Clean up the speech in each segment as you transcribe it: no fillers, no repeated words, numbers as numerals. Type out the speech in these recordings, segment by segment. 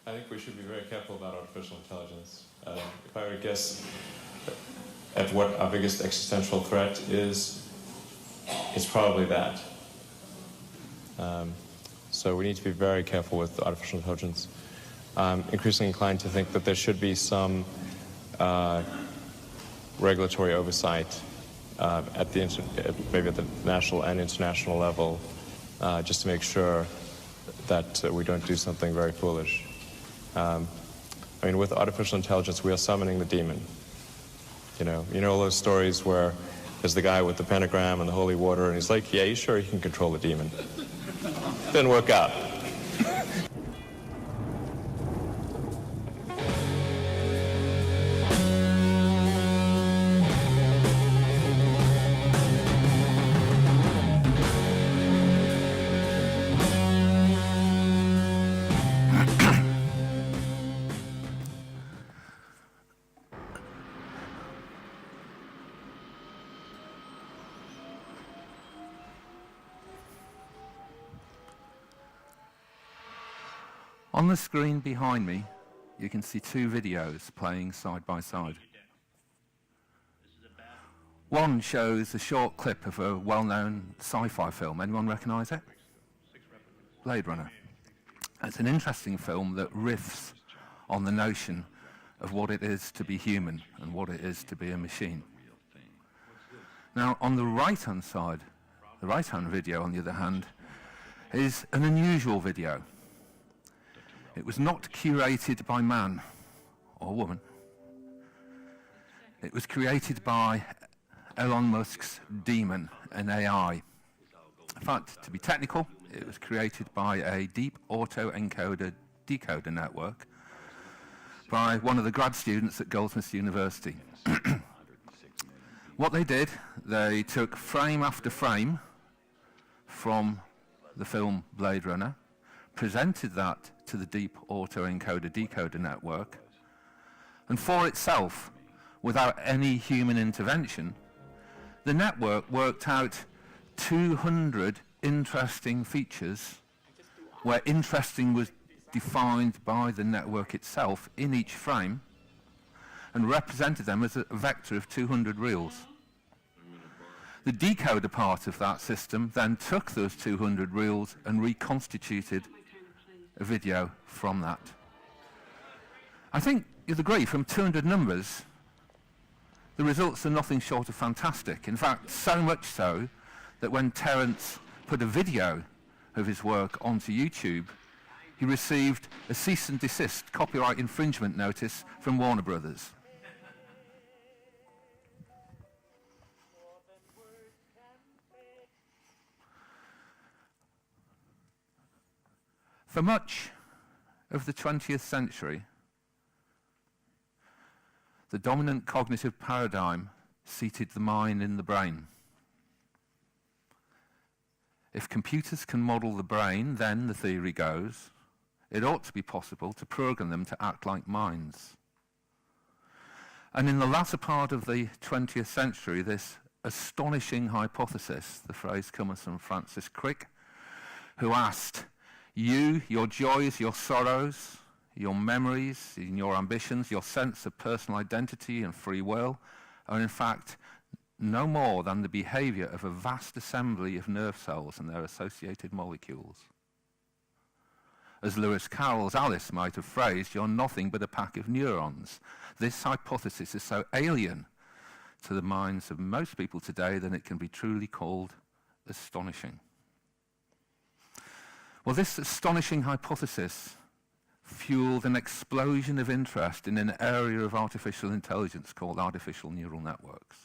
I think we should be very careful about artificial intelligence. If I were to guess at what our biggest existential threat is, it's probably that. So we need to be very careful with artificial intelligence. I'm increasingly inclined to think that there should be some regulatory oversight maybe at the national and international level, just to make sure that we don't do something very foolish. I mean, with artificial intelligence, we are summoning the demon. You know all those stories where there's the guy with the pentagram and the holy water, and he's like, yeah, he's sure he can control the demon. Didn't work out. On the screen behind me, you can see two videos playing side by side. One shows a short clip of a well-known sci-fi film. Anyone recognize it? Blade Runner. It's an interesting film that riffs on the notion of what it is to be human and what it is to be a machine. Now, on the right-hand side, the right-hand video, on the other hand, is an unusual video. It was not curated by man or woman. It was created by Elon Musk's demon, an AI. In fact, to be technical, it was created by a deep auto-encoder decoder network by one of the grad students at Goldsmiths University. What they did, they took frame after frame from the film Blade Runner, presented that to the deep auto-encoder decoder network, and for itself, without any human intervention, the network worked out 200 interesting features where interesting was defined by the network itself in each frame and represented them as a vector of 200 reals. The decoder part of that system then took those 200 reels and reconstituted a video from that. I think you'll agree, from 200 numbers, the results are nothing short of fantastic. In fact, so much so that when Terence put a video of his work onto YouTube, he received a cease and desist copyright infringement notice from Warner Brothers. For much of the 20th century, the dominant cognitive paradigm seated the mind in the brain. If computers can model the brain, then, the theory goes, it ought to be possible to program them to act like minds. And in the latter part of the 20th century, this astonishing hypothesis, the phrase comes from Francis Crick, who asked, you, your joys, your sorrows, your memories, and your ambitions, your sense of personal identity and free will are in fact no more than the behavior of a vast assembly of nerve cells and their associated molecules. As Lewis Carroll's Alice might have phrased, you're nothing but a pack of neurons. This hypothesis is so alien to the minds of most people today that it can be truly called astonishing. Well, this astonishing hypothesis fueled an explosion of interest in an area of artificial intelligence called artificial neural networks.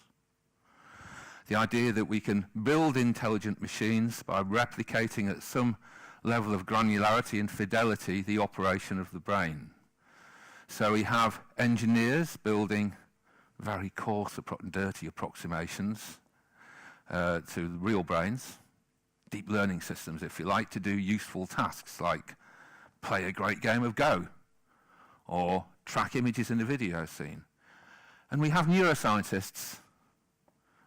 The idea that we can build intelligent machines by replicating at some level of granularity and fidelity the operation of the brain. So we have engineers building very coarse, dirty approximations to real brains, deep learning systems, if you like, to do useful tasks like play a great game of Go or track images in a video scene. And we have neuroscientists,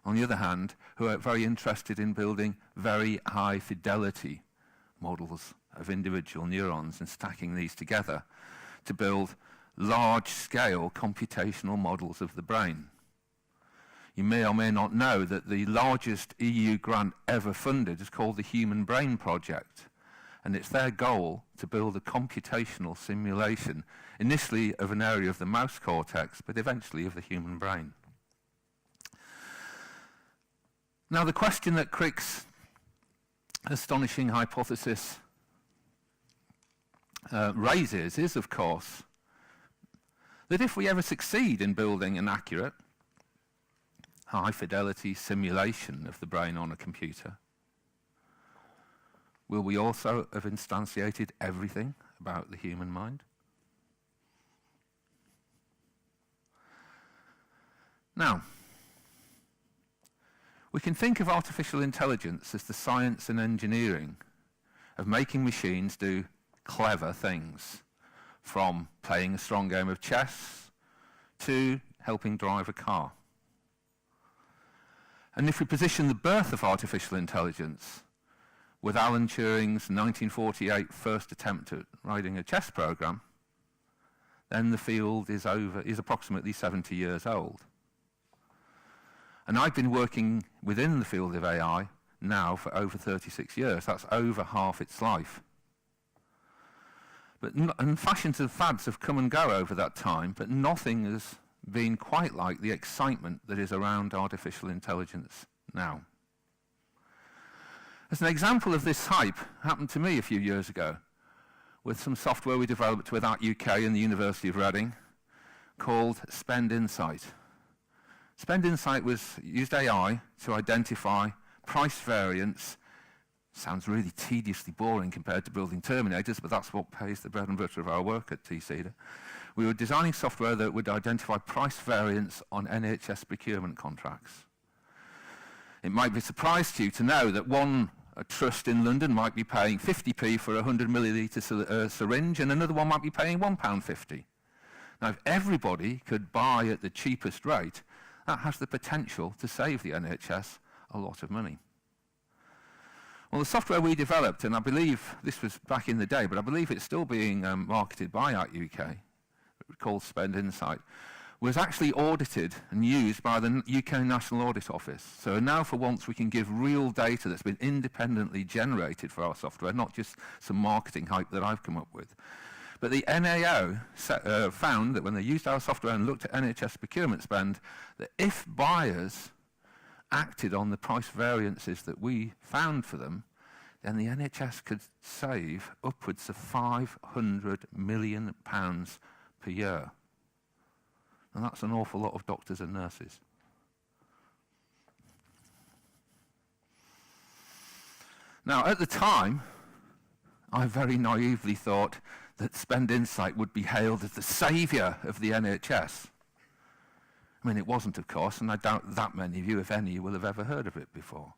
on the other hand, who are very interested in building very high fidelity models of individual neurons and stacking these together to build large-scale computational models of the brain. You may or may not know that the largest EU grant ever funded is called the Human Brain Project, and it's their goal to build a computational simulation, initially of an area of the mouse cortex, but eventually of the human brain. Now, the question that Crick's astonishing hypothesis raises is, of course, that if we ever succeed in building an accurate, high-fidelity simulation of the brain on a computer, will we also have instantiated everything about the human mind? Now, we can think of artificial intelligence as the science and engineering of making machines do clever things, from playing a strong game of chess to helping drive a car. And if we position the birth of artificial intelligence with Alan Turing's 1948 first attempt at writing a chess program, then the field is approximately 70 years old. And I've been working within the field of AI now for over 36 years. That's over half its life. And fashions and fads have come and go over that time, but nothing has been quite like the excitement that is around artificial intelligence now. As an example of this hype, happened to me a few years ago with some software we developed with Art UK and the University of Reading called Spend Insight. Spend Insight used AI to identify price variance. Sounds really tediously boring compared to building terminators, but that's what pays the bread and butter of our work at T-Cedar. We were designing software that would identify price variance on NHS procurement contracts. It might be a surprise to you to know that a trust in London might be paying 50p for a 100 millilitre syringe, and another one might be paying £1.50. Now, if everybody could buy at the cheapest rate, that has the potential to save the NHS a lot of money. Well, the software we developed, and I believe this was back in the day, but I believe it's still being marketed by Art UK, called Spend Insight, was actually audited and used by the UK National Audit Office. So now for once we can give real data that's been independently generated for our software, not just some marketing hype that I've come up with. But the NAO found that when they used our software and looked at NHS procurement spend, that if buyers acted on the price variances that we found for them, then the NHS could save upwards of £500 million per year. And that's an awful lot of doctors and nurses. Now, at the time, I very naively thought that Spend Insight would be hailed as the saviour of the NHS. I mean, it wasn't, of course, and I doubt that many of you, if any, will have ever heard of it before.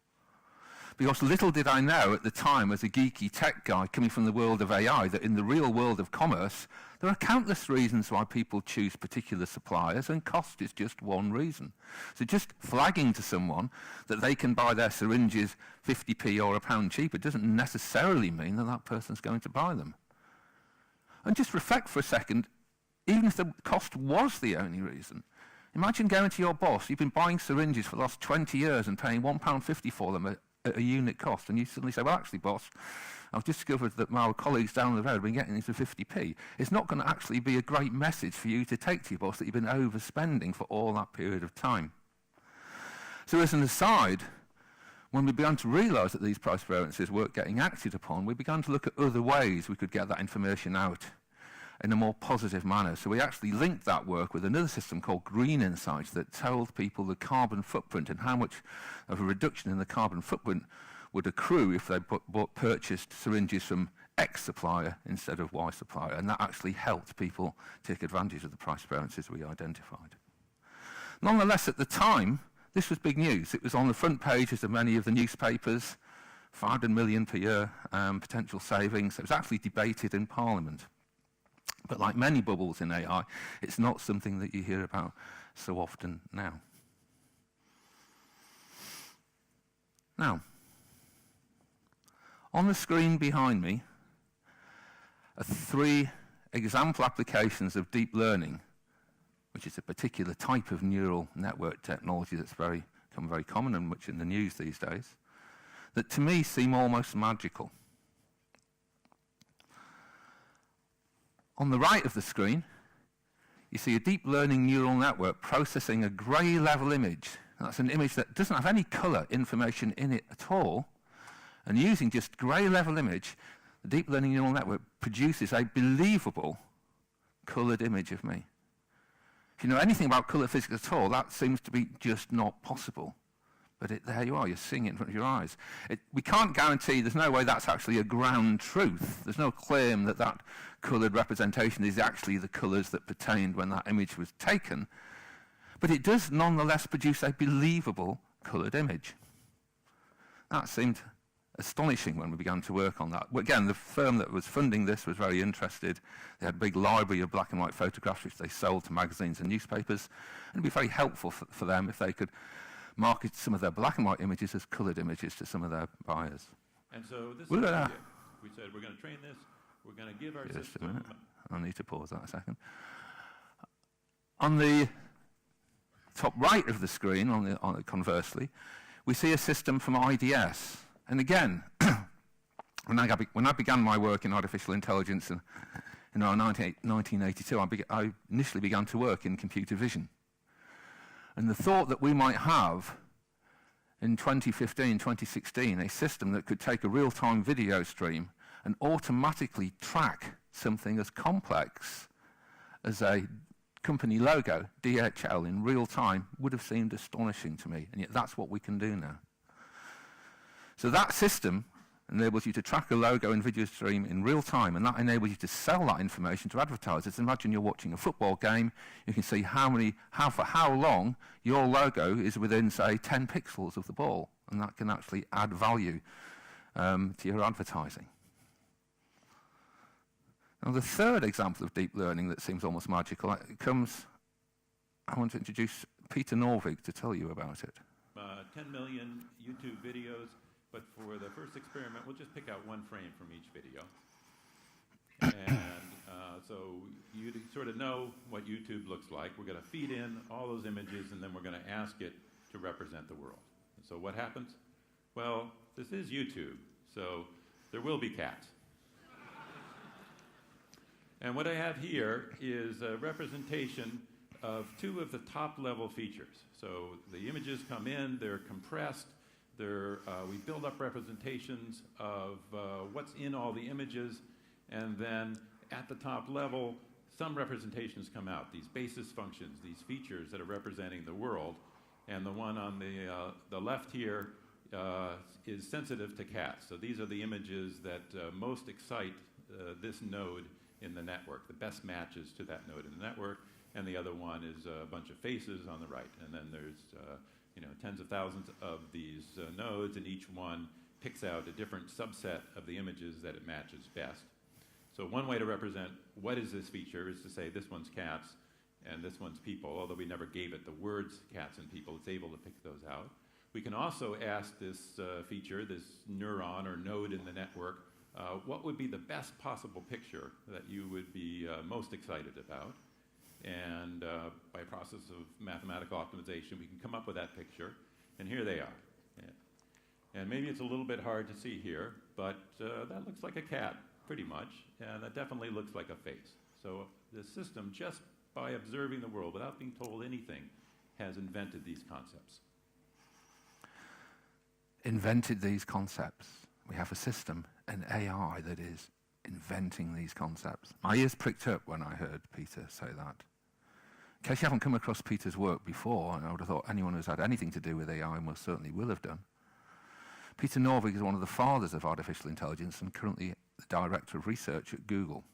Because little did I know at the time, as a geeky tech guy coming from the world of AI, that in the real world of commerce, there are countless reasons why people choose particular suppliers, and cost is just one reason. So just flagging to someone that they can buy their syringes 50p or £1 cheaper doesn't necessarily mean that that person's going to buy them. And just reflect for a second, even if the cost was the only reason, imagine going to your boss, you've been buying syringes for the last 20 years and paying £1.50 for them at a unit cost, and you suddenly say, well, actually, boss, I've discovered that my colleagues down the road have been getting these for 50p. It's not going to actually be a great message for you to take to your boss that you've been overspending for all that period of time. So as an aside, when we began to realise that these price variances weren't getting acted upon, we began to look at other ways we could get that information out in a more positive manner. So we actually linked that work with another system called Green Insights that told people the carbon footprint and how much of a reduction in the carbon footprint would accrue if they purchased syringes from X supplier instead of Y supplier. And that actually helped people take advantage of the price variances we identified. Nonetheless, at the time, this was big news. It was on the front pages of many of the newspapers, 500 million per year potential savings. It was actually debated in Parliament. But like many bubbles in AI, it's not something that you hear about so often now. Now, on the screen behind me are 3 example applications of deep learning, which is a particular type of neural network technology that's become very common and much in the news these days, that to me seem almost magical. On the right of the screen, you see a deep learning neural network processing a grey level image. That's an image that doesn't have any colour information in it at all. And using just grey level image, the deep learning neural network produces a believable coloured image of me. If you know anything about colour physics at all, that seems to be just not possible. But there you are, you're seeing it in front of your eyes. We can't guarantee, there's no way that's actually a ground truth. There's no claim that that coloured representation is actually the colours that pertained when that image was taken. But it does nonetheless produce a believable coloured image. That seemed astonishing when we began to work on that. Again, the firm that was funding this was very interested. They had a big library of black and white photographs which they sold to magazines and newspapers. And it'd be very helpful for them if they could market some of their black and white images as coloured images to some of their buyers. And so this is the idea. We said we're going to train this, we're going to give our Just system... a minute. I need to pause that a second. On the top right of the screen, conversely, we see a system from IDS. And again, when I began my work in artificial intelligence in 1982, I initially began to work in computer vision. And the thought that we might have in 2015, 2016, a system that could take a real-time video stream and automatically track something as complex as a company logo, DHL, in real time would have seemed astonishing to me. And yet that's what we can do now. So that system enables you to track a logo and video stream in real time, and that enables you to sell that information to advertisers. Imagine you're watching a football game, you can see for how long your logo is within, say, 10 pixels of the ball, and that can actually add value to your advertising. Now, the third example of deep learning that seems almost magical, I want to introduce Peter Norvig to tell you about it. 10 million YouTube videos. But for the first experiment, we'll just pick out one frame from each video. And so you sort of know what YouTube looks like. We're going to feed in all those images, and then we're going to ask it to represent the world. And so what happens? Well, this is YouTube, so there will be cats. And what I have here is a representation of two of the top-level features. So the images come in, they're compressed. We build up representations of what's in all the images, and then at the top level, some representations come out, these basis functions, these features that are representing the world. And the one on the left here is sensitive to cats. So these are the images that most excite this node in the network, the best matches to that node in the network. And the other one is a bunch of faces on the right. And then there's tens of thousands of these nodes, and each one picks out a different subset of the images that it matches best. So one way to represent what is this feature is to say this one's cats and this one's people, although we never gave it the words cats and people, it's able to pick those out. We can also ask this feature, this neuron or node in the network, what would be the best possible picture that you would be most excited about? And by process of mathematical optimization, we can come up with that picture. And here they are. And maybe it's a little bit hard to see here, but that looks like a cat, pretty much. And that definitely looks like a face. So the system, just by observing the world without being told anything, has invented these concepts. Invented these concepts. We have a system, an AI, that is inventing these concepts. My ears pricked up when I heard Peter say that. In case you haven't come across Peter's work before, and I would have thought anyone who's had anything to do with AI most certainly will have done. Peter Norvig is one of the fathers of artificial intelligence and currently the director of research at Google.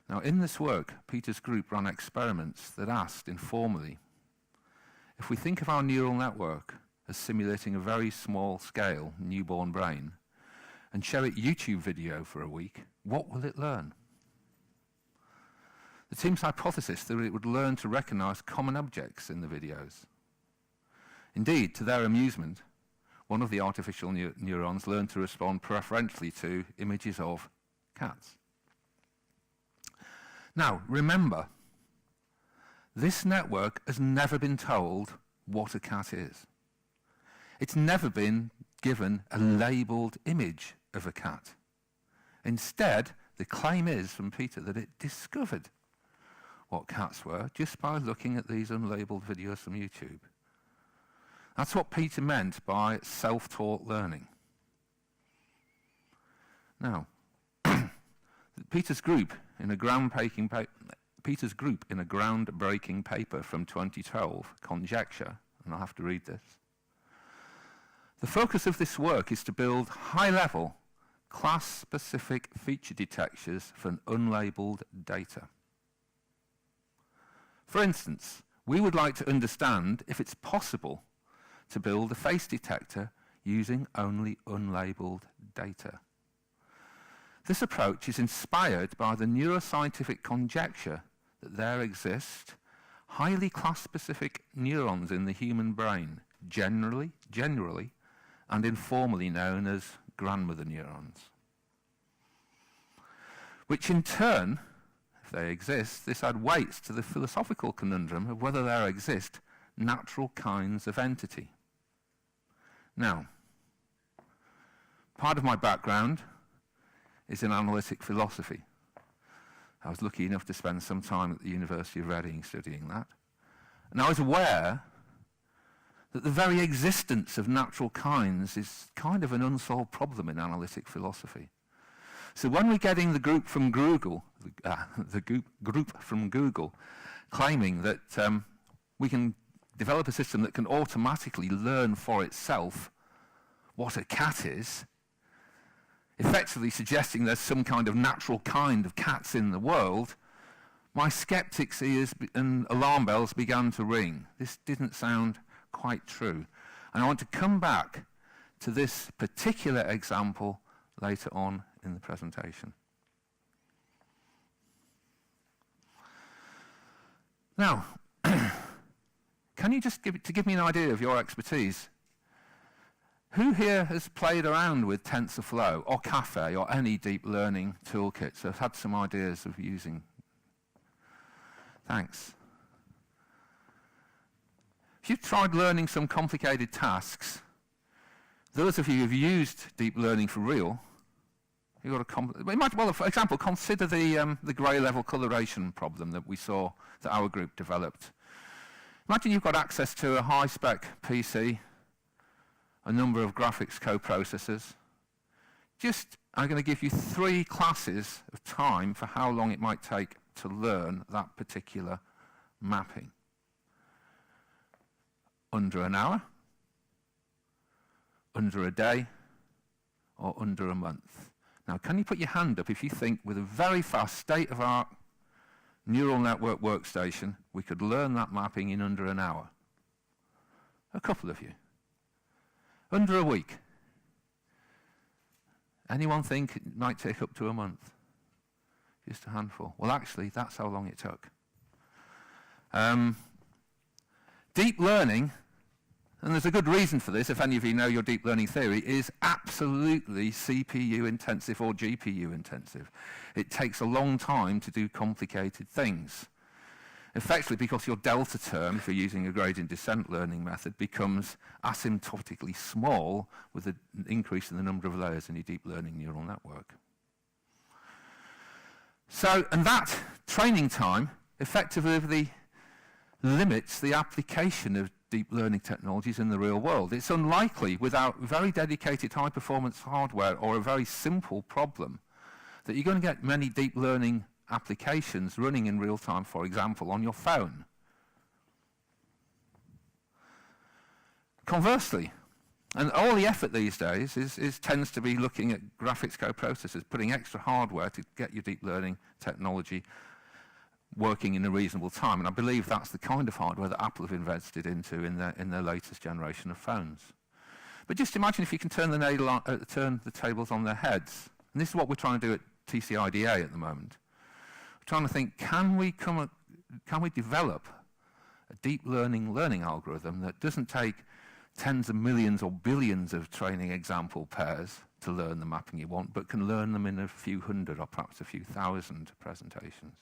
Now, in this work, Peter's group ran experiments that asked informally, if we think of our neural network as simulating a very small scale newborn brain and show it YouTube video for a week, what will it learn? The team's hypothesis that it would learn to recognize common objects in the videos. Indeed, to their amusement, one of the artificial neurons learned to respond preferentially to images of cats. Now, remember, this network has never been told what a cat is. It's never been given a labelled image of a cat. Instead, the claim is from Peter that it discovered what cats were just by looking at these unlabelled videos from YouTube. That's what Peter meant by self-taught learning. Now, Peter's group in a groundbreaking paper from 2012, Conjecture, and I'll have to read this. The focus of this work is to build high-level, class-specific feature detectors for unlabelled data. For instance, we would like to understand if it's possible to build a face detector using only unlabelled data. This approach is inspired by the neuroscientific conjecture that there exist highly class-specific neurons in the human brain, generally and informally known as grandmother neurons, which in turn, if they exist, this adds weight to the philosophical conundrum of whether there exist natural kinds of entity. Now, part of my background is in analytic philosophy. I was lucky enough to spend some time at the University of Reading studying that. And I was aware that the very existence of natural kinds is kind of an unsolved problem in analytic philosophy. So when we're getting the group from Google, claiming that we can develop a system that can automatically learn for itself what a cat is, effectively suggesting there's some kind of natural kind of cats in the world, my skeptics' ears and alarm bells began to ring. This didn't sound quite true. And I want to come back to this particular example later on in the presentation. Now, can you just give me an idea of your expertise? Who here has played around with TensorFlow or Caffe or any deep learning toolkits? I've had some ideas of using. Thanks. If you've tried learning some complicated tasks, those of you who've used deep learning for real, you've got for example, consider the grey level coloration problem that we saw that our group developed. Imagine you've got access to a high-spec PC, a number of graphics co-processors. I'm going to give you 3 classes of time for how long it might take to learn that particular mapping. Under an hour, under a day, or under a month. Now, can you put your hand up if you think with a very fast state-of-art neural network workstation, we could learn that mapping in under an hour? A couple of you. Under a week. Anyone think it might take up to a month? Just a handful. Well, actually, that's how long it took. Deep learning, and there's a good reason for this, if any of you know your deep learning theory, is absolutely CPU intensive or GPU intensive. It takes a long time to do complicated things. Effectively, because your delta term, if you're using a gradient descent learning method, becomes asymptotically small with an increase in the number of layers in your deep learning neural network. So, and that training time effectively limits the application of deep learning technologies in the real world. It's unlikely, without very dedicated high-performance hardware or a very simple problem, that you're going to get many deep learning applications running in real time, for example, on your phone. Conversely, and all the effort these days tends to be looking at graphics co-processors, putting extra hardware to get your deep learning technology working in a reasonable time. And I believe that's the kind of hardware that Apple have invested into in their latest generation of phones. But just imagine if you can turn the tables on their heads. And this is what we're trying to do at TCIDA at the moment. We're trying to think, can we develop a deep learning algorithm that doesn't take tens of millions or billions of training example pairs to learn the mapping you want, but can learn them in a few hundred or perhaps a few thousand presentations?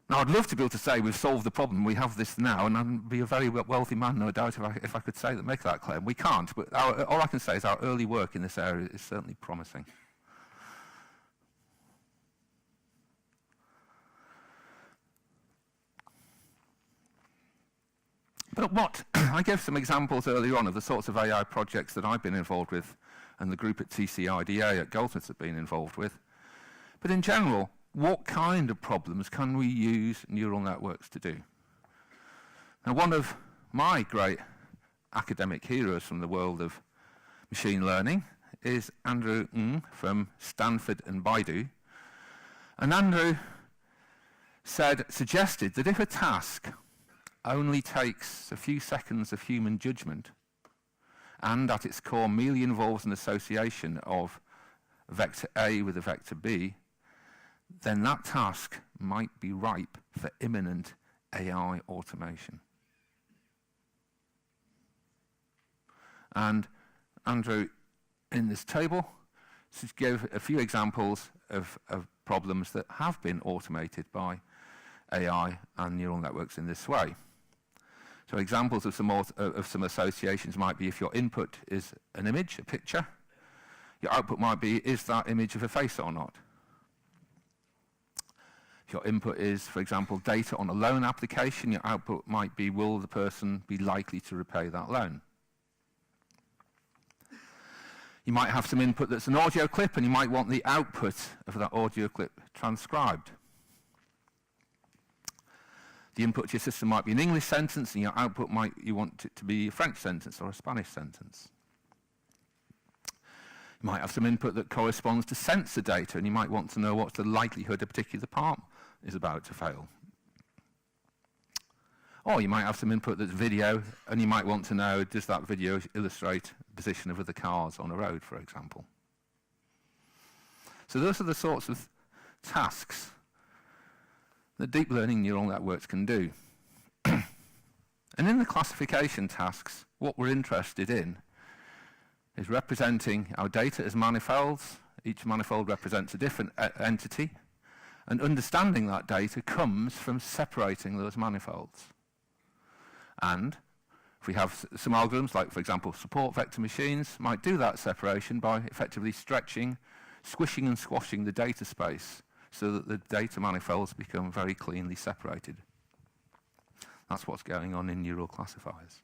Now, I'd love to be able to say we've solved the problem, we have this now, and I'd be a very wealthy man, no doubt, if I could say that, make that claim. We can't, but all I can say is our early work in this area is certainly promising. But what, I gave some examples earlier on of the sorts of AI projects that I've been involved with and the group at TCIDA at Goldsmiths have been involved with. But in general, what kind of problems can we use neural networks to do? Now, one of my great academic heroes from the world of machine learning is Andrew Ng from Stanford and Baidu. And Andrew suggested that if a task only takes a few seconds of human judgment, and at its core merely involves an association of vector A with a vector B, then that task might be ripe for imminent AI automation. And Andrew, in this table, gave a few examples of problems that have been automated by AI and neural networks in this way. So examples of some associations might be if your input is an image, a picture, your output might be, is that image of a face or not? If your input is, for example, data on a loan application, your output might be, will the person be likely to repay that loan? You might have some input that's an audio clip, and you might want the output of that audio clip transcribed. The input to your system might be an English sentence, and your output you want it to be a French sentence or a Spanish sentence. You might have some input that corresponds to sensor data, and you might want to know what's the likelihood a particular part is about to fail. Or you might have some input that's video, and you might want to know, does that video illustrate the position of other cars on a road, for example. So those are the sorts of tasks that deep learning neural networks can do. And in the classification tasks, what we're interested in is representing our data as manifolds. Each manifold represents a different entity, and understanding that data comes from separating those manifolds. And if we have some algorithms, like, for example, support vector machines, might do that separation by effectively stretching, squishing and squashing the data space so that the data manifolds become very cleanly separated. That's what's going on in neural classifiers.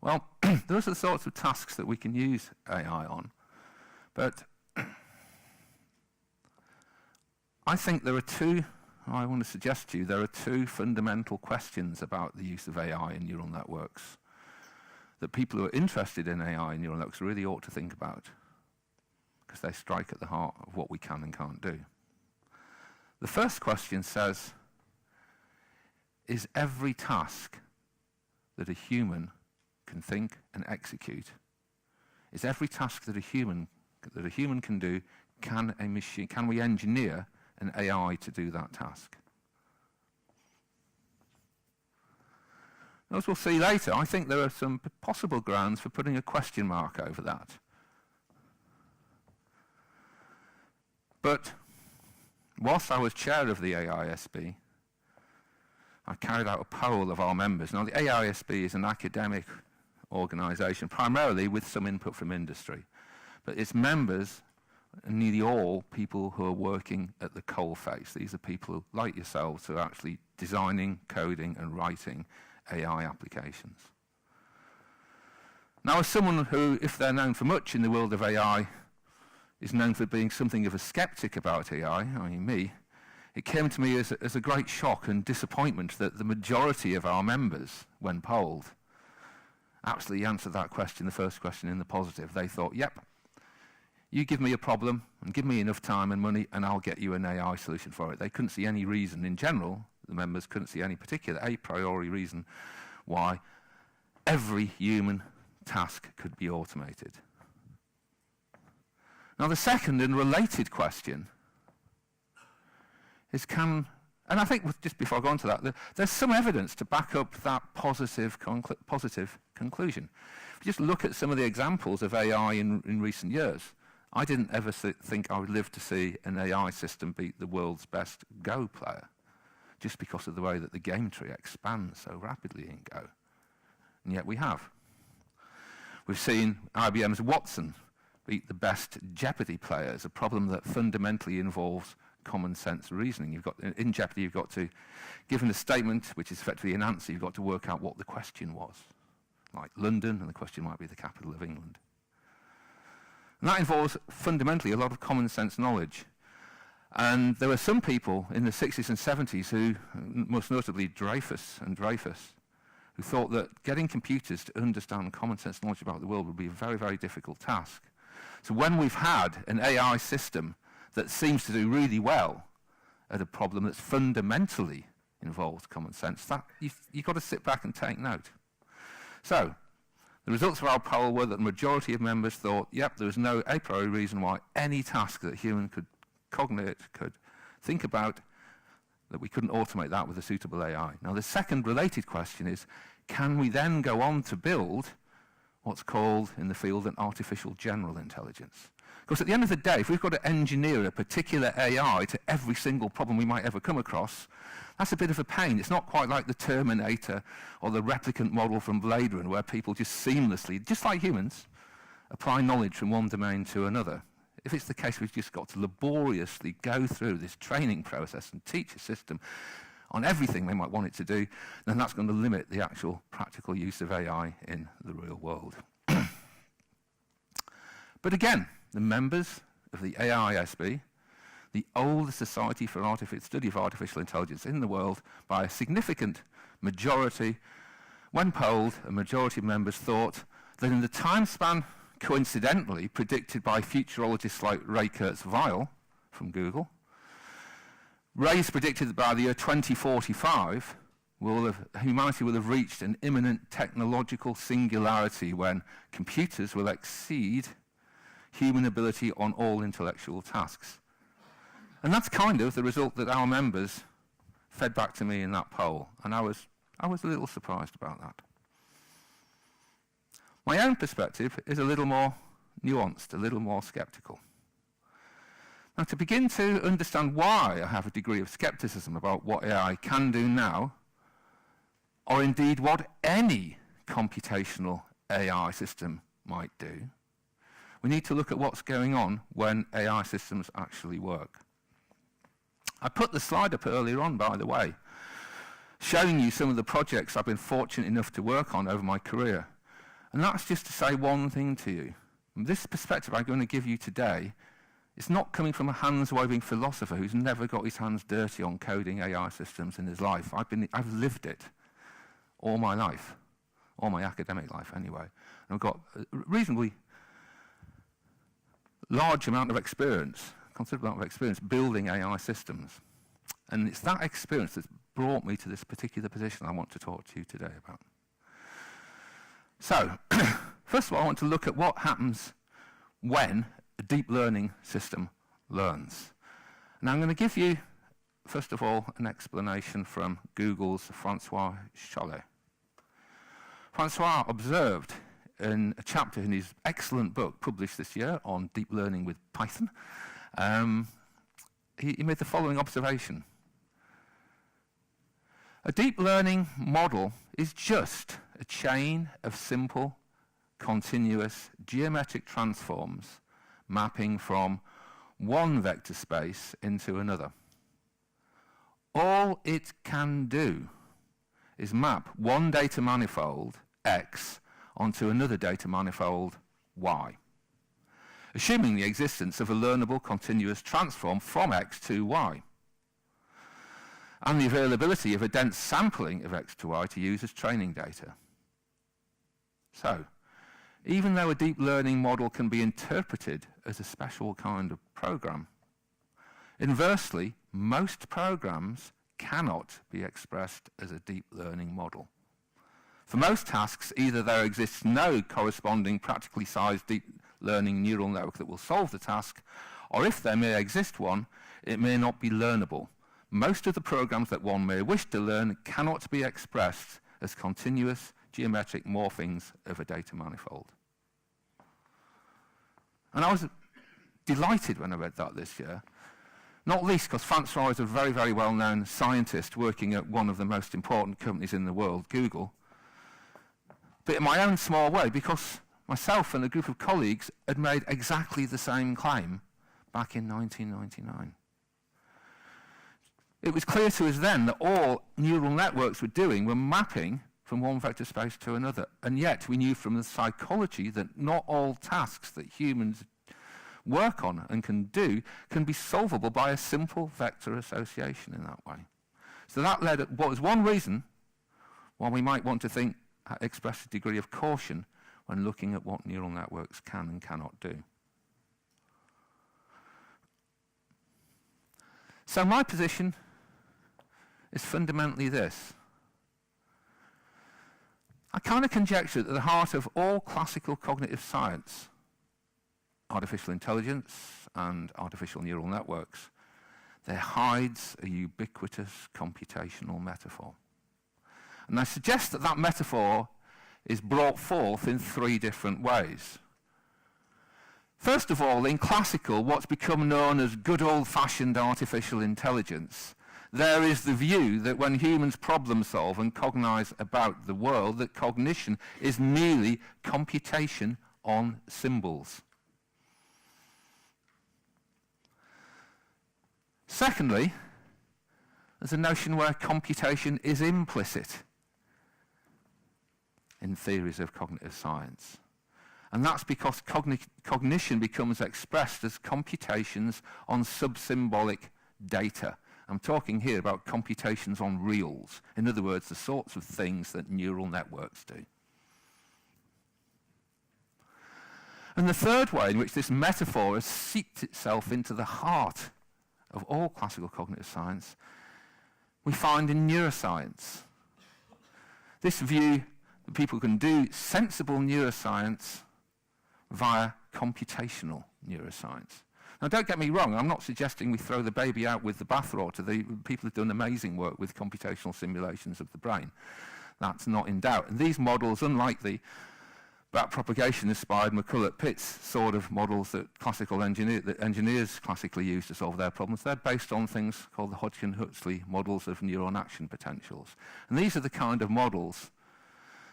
Well, those are the sorts of tasks that we can use AI on. But I think I want to suggest to you, there are two fundamental questions about the use of AI in neural networks that people who are interested in AI and neural networks really ought to think about, because they strike at the heart of what we can and can't do. The first question says, is every task that a human can think and execute, is every task that a human can do, can we engineer an AI to do that task? As we'll see later, I think there are some possible grounds for putting a question mark over that. But whilst I was chair of the AISB, I carried out a poll of our members. Now, the AISB is an academic organisation, primarily with some input from industry. But its members are nearly all people who are working at the coalface. These are people like yourselves who are actually designing, coding, and writing AI applications. Now, as someone who, if they're known for much in the world of AI, is known for being something of a skeptic about AI, I mean me, it came to me as a great shock and disappointment that the majority of our members, when polled, actually answered that question, the first question, in the positive. They thought, yep, you give me a problem and give me enough time and money and I'll get you an AI solution for it. They couldn't see any reason in general, the members couldn't see any particular a priori reason why every human task could be automated. Now, the second and related question is and I think just before I go on to that, there's some evidence to back up that positive conclusion. If you just look at some of the examples of AI in recent years, I didn't ever think I would live to see an AI system beat the world's best Go player, just because of the way that the game tree expands so rapidly in Go. And yet we have. We've seen IBM's Watson beat the best Jeopardy players, a problem that fundamentally involves common sense reasoning. In Jeopardy, you've got to, given a statement, which is effectively an answer, you've got to work out what the question was. Like London, and the question might be the capital of England. And that involves fundamentally a lot of common sense knowledge. And there were some people in the 60s and 70s who, most notably Dreyfus, who thought that getting computers to understand common sense knowledge about the world would be a very, very difficult task. So when we've had an AI system that seems to do really well at a problem that's fundamentally involves common sense, you've got to sit back and take note. So the results of our poll were that the majority of members thought, yep, there was no a priori reason why any task that a human could cognate, could think about, that we couldn't automate that with a suitable AI. Now, the second related question is, can we then go on to build what's called in the field an artificial general intelligence? Because at the end of the day, if we've got to engineer a particular AI to every single problem we might ever come across, that's a bit of a pain. It's not quite like the Terminator or the replicant model from Blade Runner, where people just seamlessly, just like humans, apply knowledge from one domain to another. If it's the case we've just got to laboriously go through this training process and teach a system on everything they might want it to do, then that's going to limit the actual practical use of AI in the real world. But again, the members of the AISB, the oldest society for study of artificial intelligence in the world, by a significant majority, when polled, a majority of members thought that in the time span coincidentally predicted by futurologists like Ray Kurzweil from Google, Ray's predicted that by the year 2045, humanity will have reached an imminent technological singularity when computers will exceed human ability on all intellectual tasks. And that's kind of the result that our members fed back to me in that poll, and I was a little surprised about that. My own perspective is a little more nuanced, a little more skeptical. Now, to begin to understand why I have a degree of skepticism about what AI can do now, or indeed what any computational AI system might do, we need to look at what's going on when AI systems actually work. I put the slide up earlier on, by the way, showing you some of the projects I've been fortunate enough to work on over my career. And that's just to say one thing to you. This perspective I'm going to give you today is not coming from a hands-waving philosopher who's never got his hands dirty on coding AI systems in his life. I've lived it all my life, all my academic life anyway. And I've got a reasonably large amount of experience, considerable amount of experience building AI systems. And it's that experience that's brought me to this particular position I want to talk to you today about. So, first of all, I want to look at what happens when a deep learning system learns. Now, I'm going to give you, first of all, an explanation from Google's Francois Chollet. Francois observed in a chapter in his excellent book published this year on deep learning with Python, he made the following observation. A deep learning model is just a chain of simple, continuous geometric transforms mapping from one vector space into another. All it can do is map one data manifold, X, onto another data manifold, Y, assuming the existence of a learnable continuous transform from X to Y, and the availability of a dense sampling of X to Y to use as training data. So, even though a deep learning model can be interpreted as a special kind of program, inversely, most programs cannot be expressed as a deep learning model. For most tasks, either there exists no corresponding practically sized deep learning neural network that will solve the task, or if there may exist one, it may not be learnable. Most of the programs that one may wish to learn cannot be expressed as continuous geometric morphings of a data manifold. And I was delighted when I read that this year, not least because Francois is a very, very well-known scientist working at one of the most important companies in the world, Google, but in my own small way, because myself and a group of colleagues had made exactly the same claim back in 1999. It was clear to us then that all neural networks were doing were mapping from one vector space to another, and yet we knew from the psychology that not all tasks that humans work on and can do can be solvable by a simple vector association in that way. So that led, what was one reason why we might want to express a degree of caution when looking at what neural networks can and cannot do. So my position is fundamentally this. I kind of conjecture that at the heart of all classical cognitive science, artificial intelligence and artificial neural networks, there hides a ubiquitous computational metaphor. And I suggest that that metaphor is brought forth in three different ways. First of all, in classical, what's become known as good old-fashioned artificial intelligence, there is the view that when humans problem solve and cognize about the world, that cognition is merely computation on symbols. Secondly, there's a notion where computation is implicit in theories of cognitive science. And that's because cognition becomes expressed as computations on subsymbolic data. I'm talking here about computations on reals. In other words, the sorts of things that neural networks do. And the third way in which this metaphor has seeped itself into the heart of all classical cognitive science, we find in neuroscience. This view that people can do sensible neuroscience via computational neuroscience. Now, don't get me wrong, I'm not suggesting we throw the baby out with the bathwater. People have done amazing work with computational simulations of the brain. That's not in doubt. And these models, unlike the backpropagation-inspired McCulloch-Pitts sort of models that engineers classically use to solve their problems, they're based on things called the Hodgkin-Huxley models of neuron action potentials. And these are the kind of models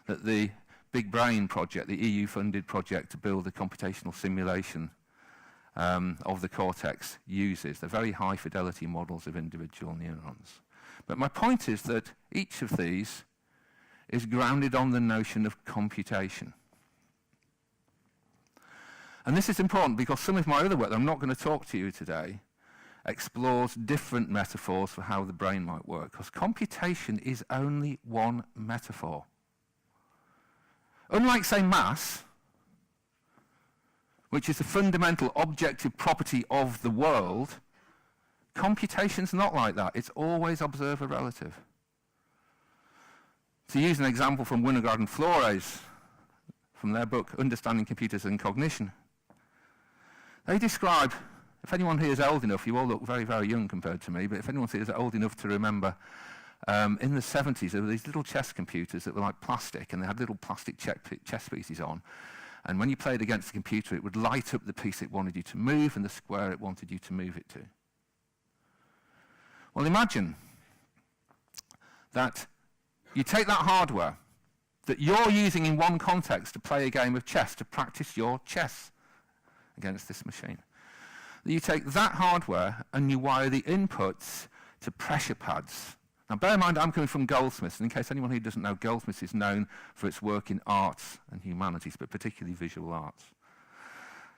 that the Big Brain project, the EU-funded project to build a computational simulation of the cortex uses. They're very high-fidelity models of individual neurons. But my point is that each of these is grounded on the notion of computation. And this is important because some of my other work that I'm not going to talk to you today explores different metaphors for how the brain might work, because computation is only one metaphor. Unlike, say, mass, which is a fundamental objective property of the world, computation's not like that. It's always observer relative. To use an example from Winograd and Flores, from their book, Understanding Computers and Cognition, they describe, if anyone here is old enough, you all look very, very young compared to me, but if anyone here is old enough to remember, in the 70s, there were these little chess computers that were like plastic, and they had little plastic chess pieces on. And when you played against the computer, it would light up the piece it wanted you to move and the square it wanted you to move it to. Well, imagine that you take that hardware that you're using in one context to play a game of chess, to practice your chess against this machine. You take that hardware and you wire the inputs to pressure pads. Now, bear in mind, I'm coming from Goldsmiths, and in case anyone who doesn't know, Goldsmiths is known for its work in arts and humanities, but particularly visual arts.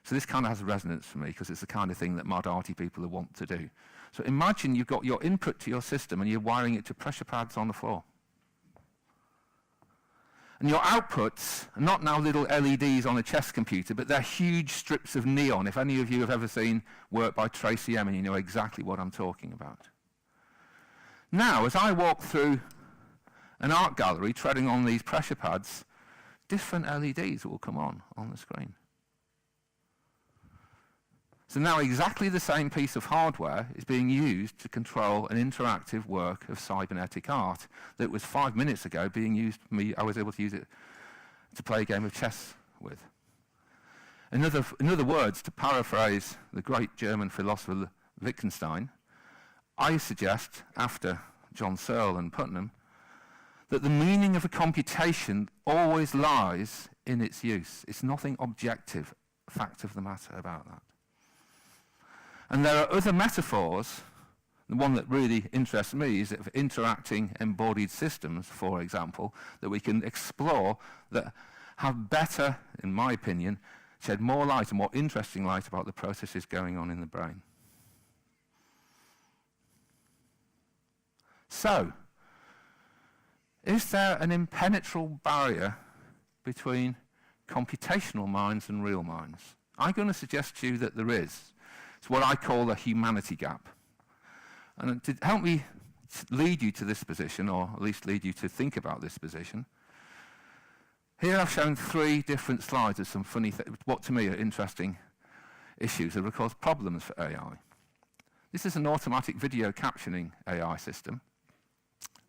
So this kind of has resonance for me, because it's the kind of thing that mod arty people want to do. So imagine you've got your input to your system, and you're wiring it to pressure pads on the floor. And your outputs are not now little LEDs on a chess computer, but they're huge strips of neon. If any of you have ever seen work by Tracy Emin, you know exactly what I'm talking about. Now, as I walk through an art gallery treading on these pressure pads, different LEDs will come on the screen. So now exactly the same piece of hardware is being used to control an interactive work of cybernetic art that was 5 minutes ago being used for me. I was able to use it to play a game of chess with. In other words, to paraphrase the great German philosopher Wittgenstein, I suggest, after John Searle and Putnam, that the meaning of a computation always lies in its use. It's nothing objective, fact of the matter about that. And there are other metaphors. The one that really interests me is of interacting embodied systems, for example, that we can explore that have better, in my opinion, shed more light and more interesting light about the processes going on in the brain. So, is there an impenetrable barrier between computational minds and real minds? I'm going to suggest to you that there is. It's what I call the humanity gap. And to help me lead you to this position, or at least lead you to think about this position, here I've shown 3 different slides of some funny, what to me are interesting issues that have caused problems for AI. This is an automatic video captioning AI system,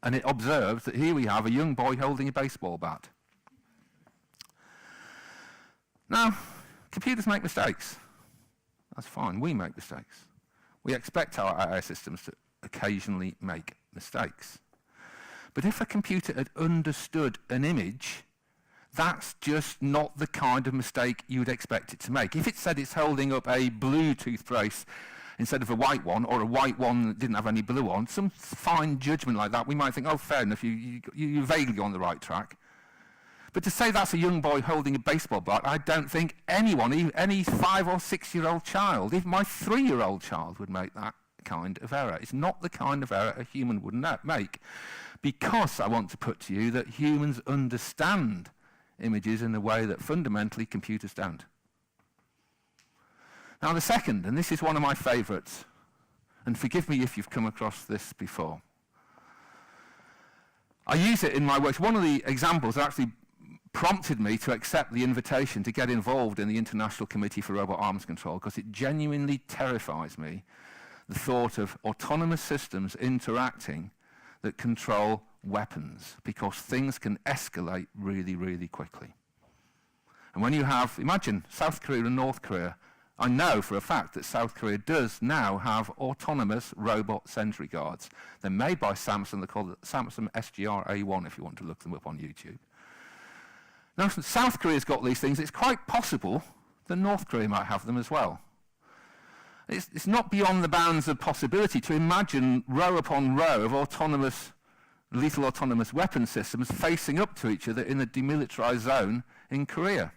and it observes that here we have a young boy holding a baseball bat. Now, computers make mistakes. That's fine, we make mistakes. We expect our AI systems to occasionally make mistakes. But if a computer had understood an image, that's just not the kind of mistake you would expect it to make. If it said it's holding up a blue toothbrush instead of a white one, or a white one that didn't have any blue on, some fine judgment like that, we might think, oh, fair enough, you're vaguely on the right track. But to say that's a young boy holding a baseball bat, I don't think anyone, even any 5 or 6-year-old child, even my 3-year-old child would make that kind of error. It's not the kind of error a human would make. Because I want to put to you that humans understand images in a way that fundamentally computers don't. Now the second, and this is one of my favourites, and forgive me if you've come across this before. I use it in my work. One of the examples that actually prompted me to accept the invitation to get involved in the International Committee for Robot Arms Control, because it genuinely terrifies me, the thought of autonomous systems interacting that control weapons, because things can escalate really, really quickly. And when you have, imagine South Korea and North Korea, I know for a fact that South Korea does now have autonomous robot sentry guards. They're made by Samsung. They're called Samsung SGR-A1 if you want to look them up on YouTube. Now, since South Korea's got these things, it's quite possible that North Korea might have them as well. It's not beyond the bounds of possibility to imagine row upon row of lethal autonomous weapon systems facing up to each other in a demilitarized zone in Korea.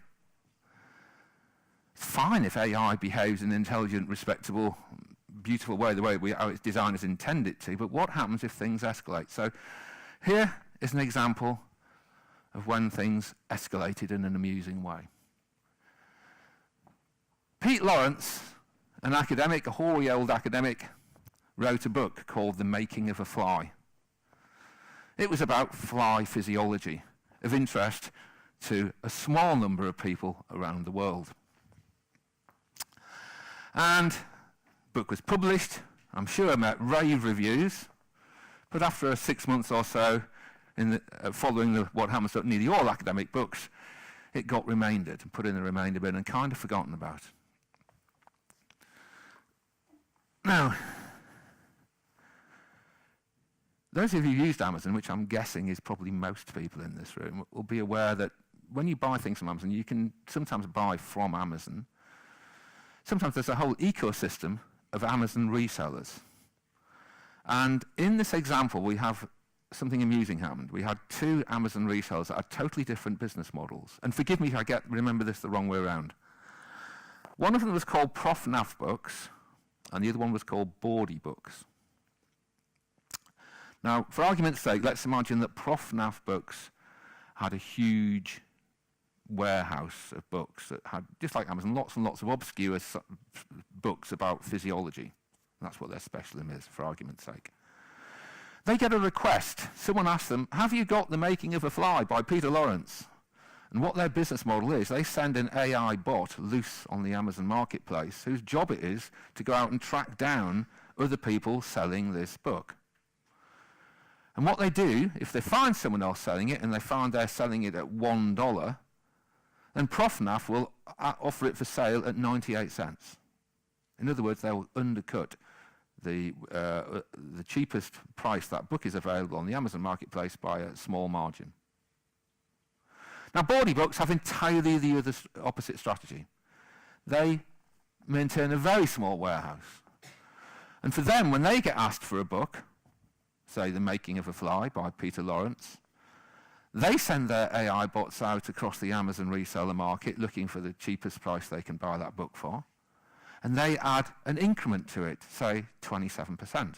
It's fine if AI behaves in an intelligent, respectable, beautiful way, the way how its designers intend it to, but what happens if things escalate? So here is an example of when things escalated in an amusing way. Pete Lawrence, an academic, a hoary old academic, wrote a book called The Making of a Fly. It was about fly physiology, of interest to a small number of people around the world. And the book was published. I'm sure it met rave reviews, but after 6 months or so, following what happens to nearly all academic books, it got remaindered and put in the remainder bin and kind of forgotten about. Now, those of you who've used Amazon, which I'm guessing is probably most people in this room, will be aware that when you buy things from Amazon, you can sometimes buy from Amazon. Sometimes there's a whole ecosystem of Amazon resellers. And in this example, we have something amusing happened. We had 2 Amazon resellers that had totally different business models. And forgive me if I remember this the wrong way around. One of them was called Prof books, and the other one was called Boardy books. Now, for argument's sake, let's imagine that Prof books had a huge warehouse of books that had, just like Amazon, lots and lots of obscure books about physiology. That's what their specialism is, for argument's sake. They get a request. Someone asks them, have you got The Making of a Fly by Peter Lawrence? And what their business model is, they send an AI bot loose on the Amazon marketplace whose job it is to go out and track down other people selling this book. And what they do, if they find someone else selling it and they find they're selling it at $1, And Profnaf will offer it for sale at 98 cents. In other words, they will undercut the cheapest price that book is available on the Amazon marketplace by a small margin. Now, Bawdy Books have entirely the other opposite strategy. They maintain a very small warehouse. And for them, when they get asked for a book, say The Making of a Fly by Peter Lawrence, they send their AI bots out across the Amazon reseller market looking for the cheapest price they can buy that book for. And they add an increment to it, say 27%.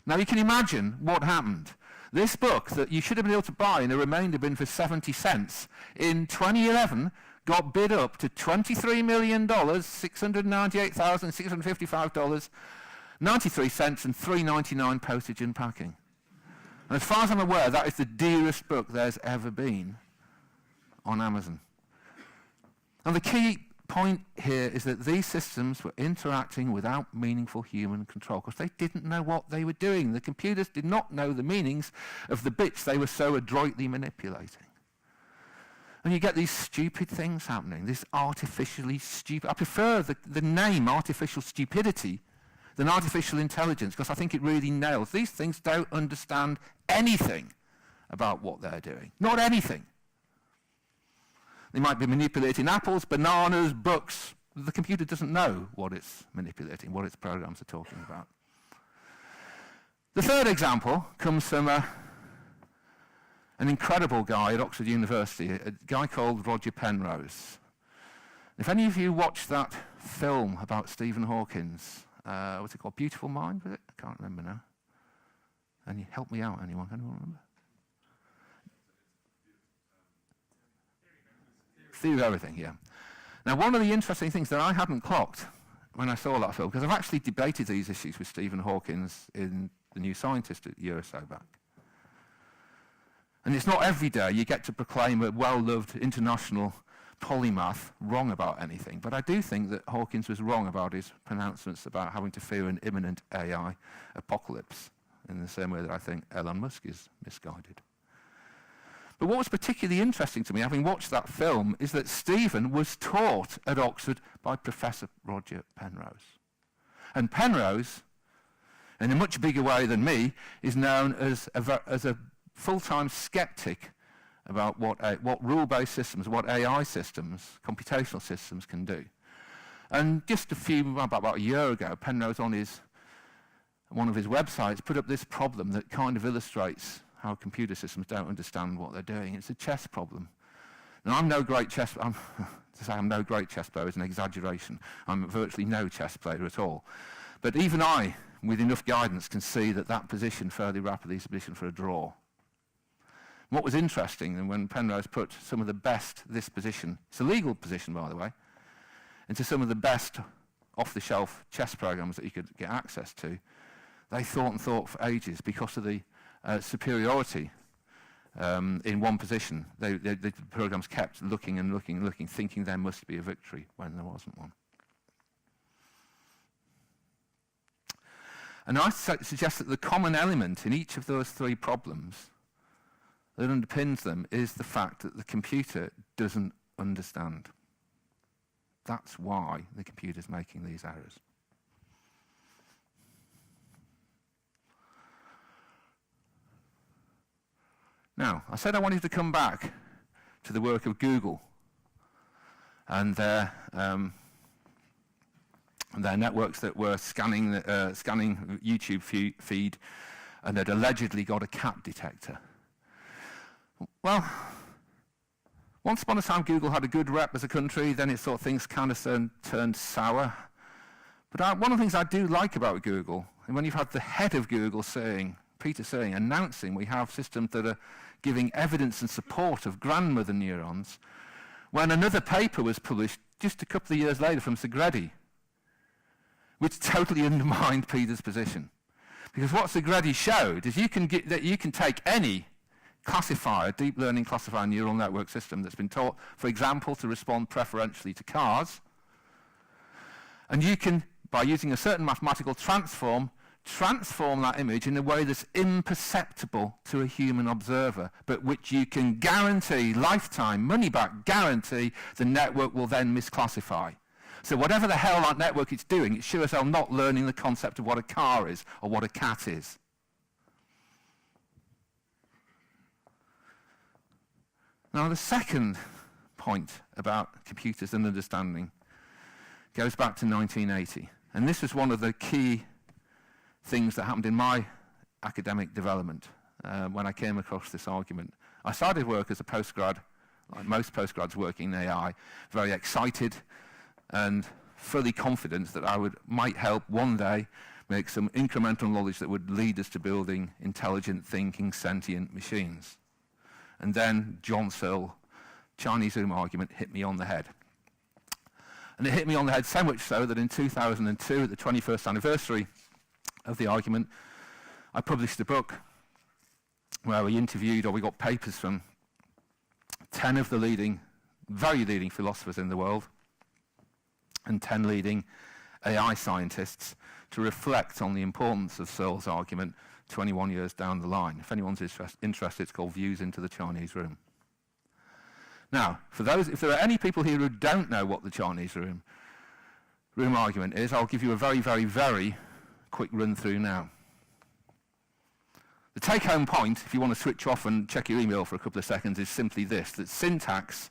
Now you can imagine what happened. This book that you should have been able to buy in a remainder bin for 70 cents in 2011 got bid up to $23 million, $698,655, 93 cents and $3.99 postage and packing. And as far as I'm aware, that is the dearest book there's ever been on Amazon. And the key point here is that these systems were interacting without meaningful human control because they didn't know what they were doing. The computers did not know the meanings of the bits they were so adroitly manipulating. And you get these stupid things happening, this artificially stupid. I prefer the name artificial stupidity than artificial intelligence because I think it really nails. These things don't understand anything about what they're doing. Not anything. They might be manipulating apples, bananas, books. The computer doesn't know what it's manipulating, what its programs are talking about. The third example comes from an incredible guy at Oxford University, a guy called Roger Penrose. If any of you watched that film about Stephen Hawking's, what's it called, Beautiful Mind, was it? I can't remember now. And you help me out, anyone? Can anyone remember? Theory of Everything, yeah. Now, one of the interesting things that I hadn't clocked when I saw that film, because I've actually debated these issues with Stephen Hawking in The New Scientist a year or so back. And it's not every day you get to proclaim a well-loved international polymath wrong about anything, but I do think that Hawkins was wrong about his pronouncements about having to fear an imminent AI apocalypse, in the same way that I think Elon Musk is misguided. But what was particularly interesting to me, having watched that film, is that Stephen was taught at Oxford by Professor Roger Penrose. And Penrose, in a much bigger way than me, is known as a full-time skeptic about what rule-based systems, what AI systems, computational systems can do. And just about a year ago, Penrose on one of his websites put up this problem that kind of illustrates how computer systems don't understand what they're doing. It's a chess problem. Now, I'm no great chess player is an exaggeration. I'm virtually no chess player at all. But even I, with enough guidance, can see that position fairly rapidly is a position for a draw. What was interesting, and when Penrose put some of the best, this position, it's a legal position by the way, into some of the best off-the-shelf chess programs that you could get access to, they thought for ages because of the superiority in one position. The programs kept looking and looking and looking, thinking there must be a victory when there wasn't one. And I suggest that the common element in each of those three problems that underpins them is the fact that the computer doesn't understand. That's why the computer's making these errors. Now, I said I wanted to come back to the work of Google and their networks that were scanning YouTube feed and had allegedly got a cat detector. Well, once upon a time, Google had a good rep as a country. Then it sort of things kind of turned sour. But one of the things I do like about Google, and when you've had the head of Google Peter saying, announcing we have systems that are giving evidence and support of grandmother neurons, when another paper was published just a couple of years later from Segretti, which totally undermined Peter's position. Because what Segretti showed is you can take any classifier, deep learning classifier neural network system that's been taught, for example, to respond preferentially to cars, and you can, by using a certain mathematical transform, transform that image in a way that's imperceptible to a human observer, but which you can guarantee, lifetime, money back guarantee, the network will then misclassify. So whatever the hell that network is doing, it's sure as hell not learning the concept of what a car is or what a cat is. Now the second point about computers and understanding goes back to 1980. And this was one of the key things that happened in my academic development when I came across this argument. I started work as a postgrad, like most postgrads working in AI, very excited and fully confident that I might help one day make some incremental knowledge that would lead us to building intelligent, thinking, sentient machines. And then John Searle, Chinese room argument, hit me on the head. And it hit me on the head so much so that in 2002, at the 21st anniversary of the argument, I published a book where we interviewed, or we got papers from 10 of the very leading philosophers in the world and 10 leading AI scientists to reflect on the importance of Searle's argument 21 years down the line. If anyone's interested, it's called Views into the Chinese Room. Now, if there are any people here who don't know what the Chinese room argument is, I'll give you a very, very, very quick run through now. The take-home point, if you want to switch off and check your email for a couple of seconds, is simply this, that syntax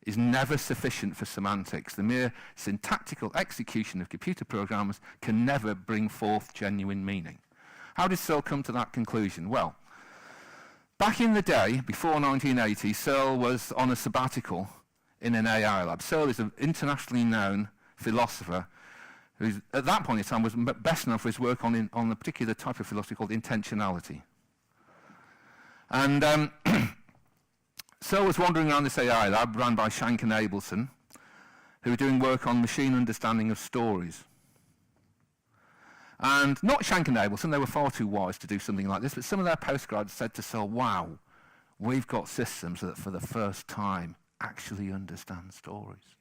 is never sufficient for semantics. The mere syntactical execution of computer programs can never bring forth genuine meaning. How did Searle come to that conclusion? Well, back in the day, before 1980, Searle was on a sabbatical in an AI lab. Searle is an internationally known philosopher who, at that point in time, was best known for his work on a particular type of philosophy called intentionality. And Searle was wandering around this AI lab run by Shank and Abelson, who were doing work on machine understanding of stories. And not Shank and Abelson, they were far too wise to do something like this, but some of their postgrads said to Searle, wow, we've got systems that for the first time actually understand stories.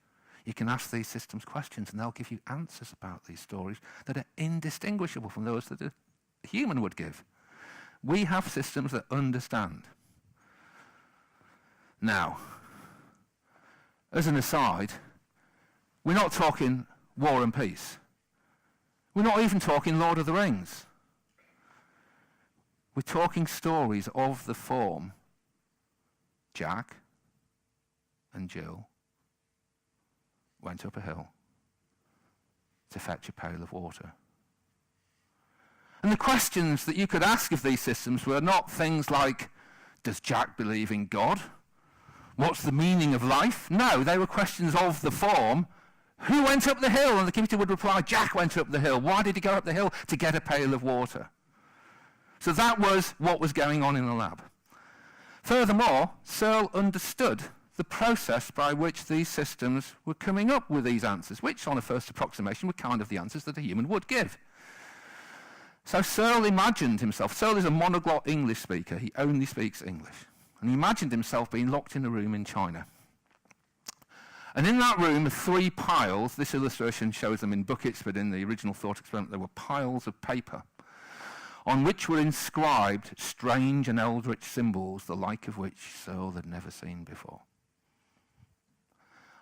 You can ask these systems questions and they'll give you answers about these stories that are indistinguishable from those that a human would give. We have systems that understand. Now, as an aside, we're not talking War and Peace. We're not even talking Lord of the Rings. We're talking stories of the form Jack and Jill went up a hill to fetch a pail of water. And the questions that you could ask of these systems were not things like, does Jack believe in God? What's the meaning of life? No, they were questions of the form, who went up the hill? And the computer would reply, Jack went up the hill. Why did he go up the hill? To get a pail of water. So that was what was going on in the lab. Furthermore, Searle understood the process by which these systems were coming up with these answers, which on a first approximation were kind of the answers that a human would give. So Searle imagined himself, Searle is a monoglot English speaker, he only speaks English, and he imagined himself being locked in a room in China. And in that room are 3 piles, this illustration shows them in buckets, but in the original thought experiment there were piles of paper, on which were inscribed strange and eldritch symbols, the like of which Searle had never seen before.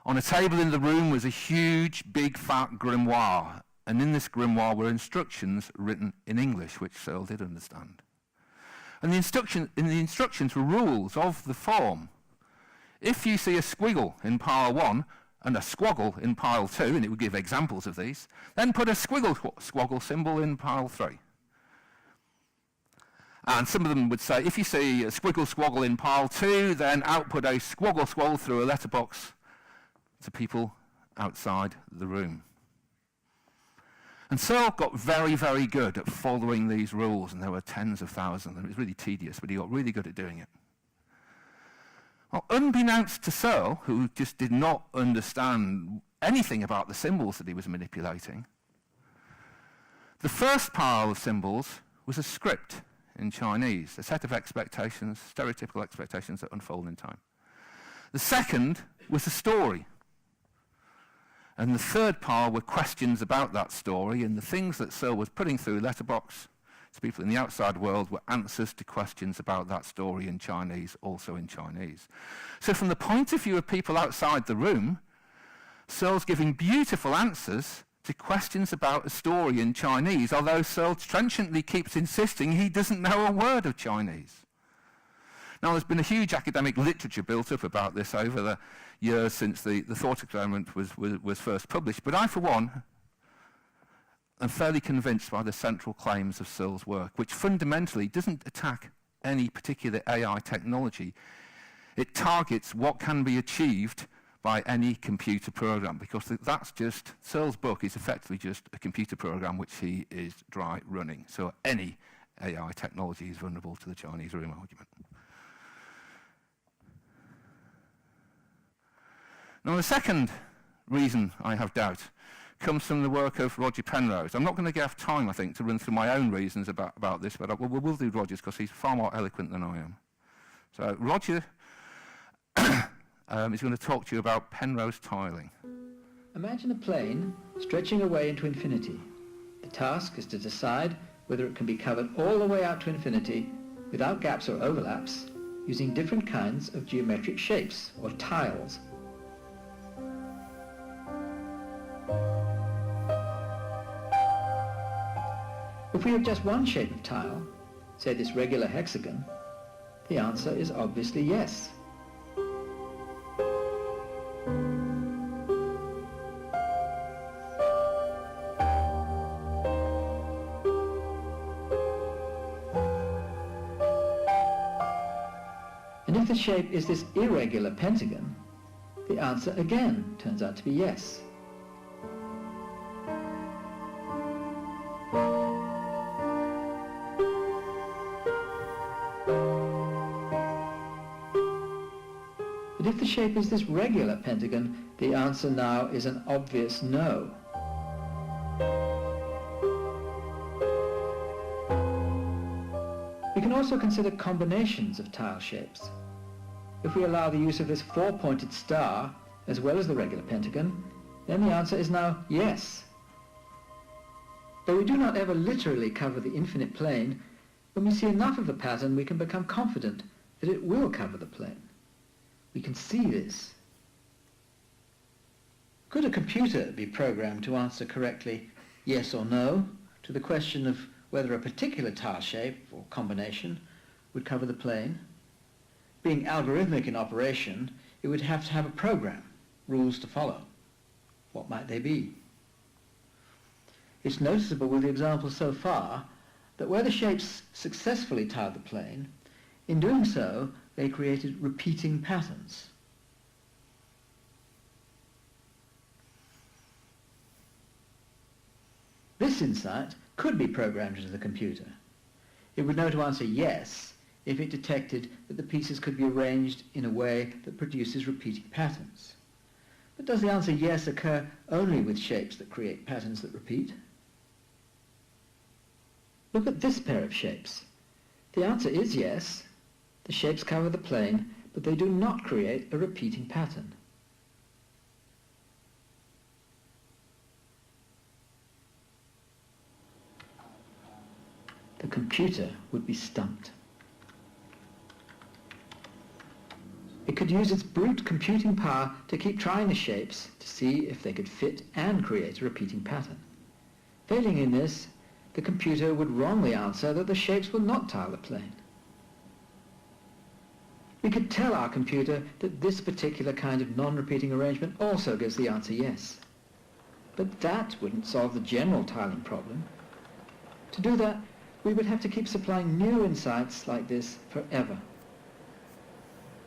On a table in the room was a huge, big, fat grimoire, and in this grimoire were instructions written in English, which Searle did understand. And in the instructions were rules of the form. If you see a squiggle in pile 1 and a squoggle in pile 2, and it would give examples of these, then put a squiggle symbol in pile 3. And some of them would say, if you see a squiggle in pile 2, then output a squoggle through a letterbox to people outside the room. And Searle got very, very good at following these rules, and there were tens of thousands, and it was really tedious, but he got really good at doing it. Well, unbeknownst to Searle, who just did not understand anything about the symbols that he was manipulating, the first pile of symbols was a script in Chinese, a set of expectations, stereotypical expectations that unfold in time. The second was a story. And the third pile were questions about that story, and the things that Searle was putting through letterbox to people in the outside world were answers to questions about that story in Chinese, also in Chinese. So from the point of view of people outside the room, Searle's giving beautiful answers to questions about a story in Chinese, although Searle trenchantly keeps insisting he doesn't know a word of Chinese. Now, there's been a huge academic literature built up about this over the years since the thought experiment was first published, but I, for one, am fairly convinced by the central claims of Searle's work, which fundamentally doesn't attack any particular AI technology. It targets what can be achieved by any computer program, because that's just, Searle's book is effectively just a computer program which he is dry running. So any AI technology is vulnerable to the Chinese room argument. Now, the second reason I have doubt comes from the work of Roger Penrose. I'm not going to have time, I think, to run through my own reasons about this, but we'll do Roger's because he's far more eloquent than I am. So Roger is going to talk to you about Penrose tiling. Imagine a plane stretching away into infinity. The task is to decide whether it can be covered all the way out to infinity without gaps or overlaps, using different kinds of geometric shapes, or tiles. If we have just one shape of tile, say this regular hexagon, the answer is obviously yes. And if the shape is this irregular pentagon, the answer again turns out to be yes. But if the shape is this regular pentagon, the answer now is an obvious no. We can also consider combinations of tile shapes. If we allow the use of this four-pointed star as well as the regular pentagon, then the answer is now yes. Though we do not ever literally cover the infinite plane, when we see enough of the pattern, we can become confident that it will cover the plane. We can see this. Could a computer be programmed to answer correctly yes or no to the question of whether a particular tile shape or combination would cover the plane? Being algorithmic in operation, it would have to have a program, rules to follow. What might they be? It's noticeable with the examples so far that where the shapes successfully tiled the plane, in doing so, they created repeating patterns. This insight could be programmed into the computer. It would know to answer yes if it detected that the pieces could be arranged in a way that produces repeating patterns. But does the answer yes occur only with shapes that create patterns that repeat? Look at this pair of shapes. The answer is yes. The shapes cover the plane, but they do not create a repeating pattern. The computer would be stumped. It could use its brute computing power to keep trying the shapes to see if they could fit and create a repeating pattern. Failing in this, the computer would wrongly answer that the shapes will not tile the plane. We could tell our computer that this particular kind of non-repeating arrangement also gives the answer yes. But that wouldn't solve the general tiling problem. To do that, we would have to keep supplying new insights like this forever.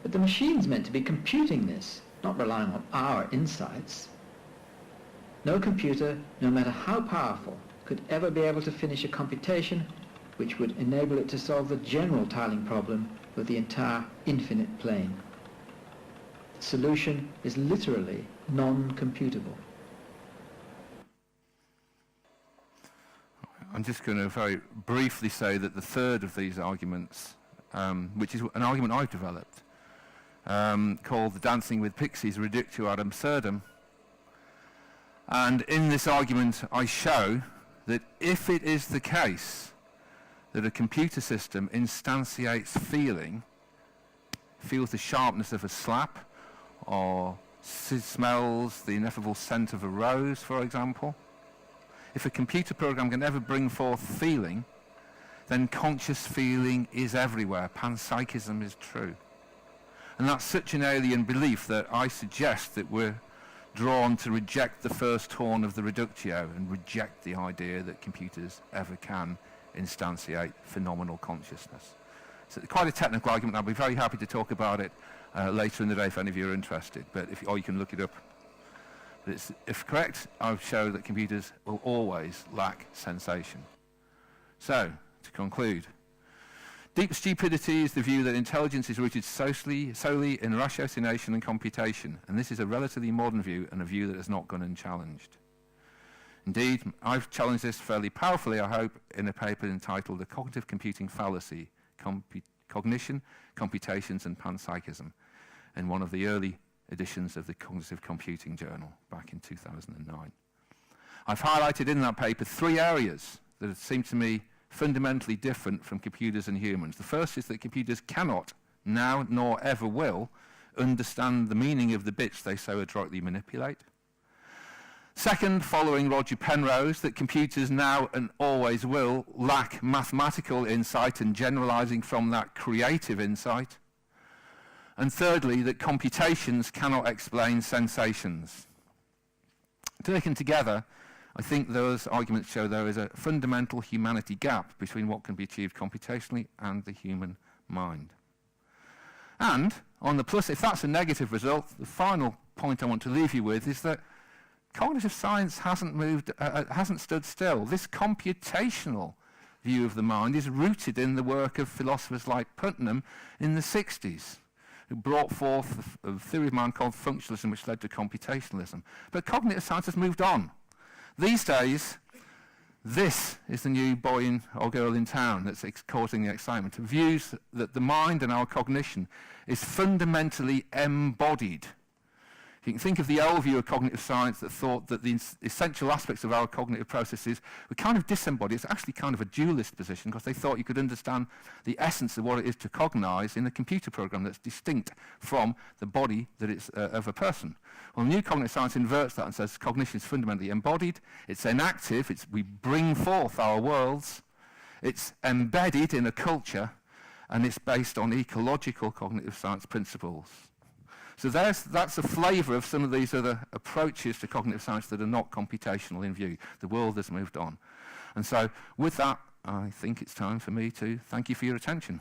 But the machine's meant to be computing this, not relying on our insights. No computer, no matter how powerful, could ever be able to finish a computation which would enable it to solve the general tiling problem with the entire infinite plane. The solution is literally non-computable. I'm just going to very briefly say that the third of these arguments, which is an argument I've developed, called the dancing with pixies reductio ad absurdum, And in this argument, I show that if it is the case that a computer system instantiates feeling, feels the sharpness of a slap, or smells the ineffable scent of a rose, for example, if a computer program can ever bring forth feeling, then conscious feeling is everywhere. Panpsychism is true. And that's such an alien belief that I suggest that we're drawn to reject the first horn of the reductio and reject the idea that computers ever can instantiate phenomenal consciousness. So quite a technical argument. I'll be very happy to talk about it later in the day if any of you are interested, or you can look it up. But if correct, I'll show that computers will always lack sensation. So, to conclude, deep stupidity is the view that intelligence is rooted solely in ratiocination and computation, and this is a relatively modern view and a view that has not gone unchallenged. Indeed, I've challenged this fairly powerfully, I hope, in a paper entitled The Cognitive Computing Fallacy, Cognition, Computations and Panpsychism, in one of the early editions of the Cognitive Computing Journal back in 2009. I've highlighted in that paper 3 areas that seem to me fundamentally different from computers and humans. The first is that computers cannot, now nor ever will, understand the meaning of the bits they so adroitly manipulate. Second, following Roger Penrose, that computers now and always will lack mathematical insight and generalizing from that creative insight. And thirdly, that computations cannot explain sensations. Taken together, I think those arguments show there is a fundamental humanity gap between what can be achieved computationally and the human mind. And on the plus, if that's a negative result, the final point I want to leave you with is that cognitive science hasn't stood still. This computational view of the mind is rooted in the work of philosophers like Putnam in the 60s, who brought forth a theory of mind called functionalism, which led to computationalism. But cognitive science has moved on. These days, this is the new boy or girl in town that's causing the excitement. Views that the mind and our cognition is fundamentally embodied. You can think of the old view of cognitive science that thought that the essential aspects of our cognitive processes were kind of disembodied. It's actually kind of a dualist position because they thought you could understand the essence of what it is to cognize in a computer program that's distinct from the body that it's of a person. Well, new cognitive science inverts that and says cognition is fundamentally embodied, it's enactive, we bring forth our worlds, it's embedded in a culture, and it's based on ecological cognitive science principles. So that's a flavour of some of these other approaches to cognitive science that are not computational in view. The world has moved on. And so with that, I think it's time for me to thank you for your attention.